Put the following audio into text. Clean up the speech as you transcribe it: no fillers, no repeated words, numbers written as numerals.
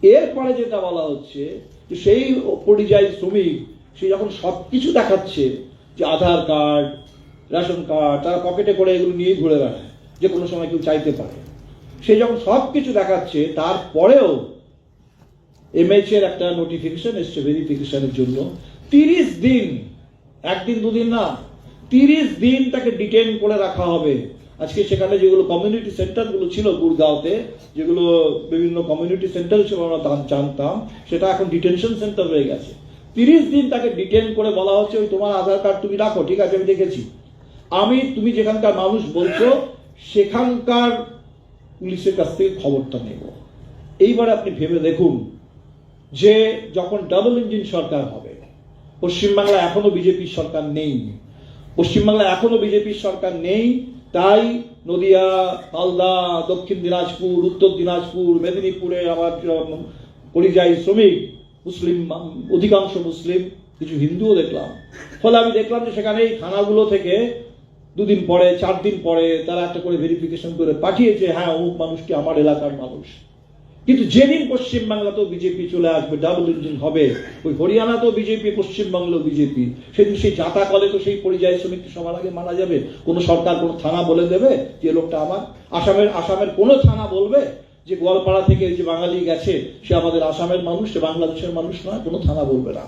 এরপরে যেটা বলা হচ্ছে যে সেই পরিযায়ী শ্রমিক সে যখন সবকিছু দেখাচ্ছে, যে আধার কার্ড, রেশন কার্ড, তারা পকেটে করে এগুলো নিয়ে ঘুরে বেড়ায়, যে কোনো সময় কেউ চাইতে পারে, সে যখন সবকিছু দেখাচ্ছে, তারপরেও এমএইচ এর একটা নোটিফিকেশন এসছে ভেরিফিকেশনের জন্য 30 দিন, একদিন দুদিন না, 30 দিন তাকে ডিটেন করে রাখা হবে। আজকে সেখানে যেগুলো কমিউনিটি সেন্টারগুলো ছিল গুরগাঁওতে, যেগুলো বিভিন্ন কমিউনিটি সেন্টার ছিল আমরা জানতাম, সেটা এখন ডিটেনশন সেন্টার হয়ে গেছে। 30 দিন তাকে ডিটেন করে বলা হচ্ছে ওই তোমার আধার কার্ড তুমি রাখো, ঠিক আছে আমি দেখেছি, তুমি যেখানকার মানুষ বলছো সেখানকার পুলিশের কাছ থেকে খবরটা নেব। এইবার আপনি ভেবে দেখুন যে যখন ডাবল ইঞ্জিন সরকার হবে, পশ্চিমবাংলায় এখনো বিজেপির সরকার নেই, পশ্চিমবাংলায় এখনো বিজেপির সরকার নেই, তাই নদিয়া, মালদা, দক্ষিণ দিনাজপুর, উত্তর দিনাজপুর, মেদিনীপুরে আমার পরিযায়ী শ্রমিক মুসলিম, অধিকাংশ মুসলিম, কিছু হিন্দুও দেখলাম। ফলে আমি দেখলাম যে সেখানে এই থানাগুলো থেকে 2 দিন পরে 4 দিন পরে তারা একটা করে ভেরিফিকেশন করে পাঠিয়েছে, হ্যাঁ অমুক মানুষটি আমার এলাকার মানুষ। কিন্তু যেদিন পশ্চিমবাংলাতেও বিজেপি চলে আসবে, ডাবল ইঞ্জিন হবে, ওই হরিয়ানাতেও বিজেপি, পশ্চিমবাংলাও বিজেপি, সেদিন সেই জাতা কলে তো সেই পরিযায়ী শ্রমিককে সবার আগে মারা যাবে। কোনো সরকার কোনো থানা বলে দেবে যে লোকটা আমার? আসামের কোনো থানা বলবে যে গোয়ালপাড়া থেকে যে বাঙালি গেছে সে আমাদের আসামের মানুষ, সে বাংলাদেশের মানুষ নয়? কোনো থানা বলবে না।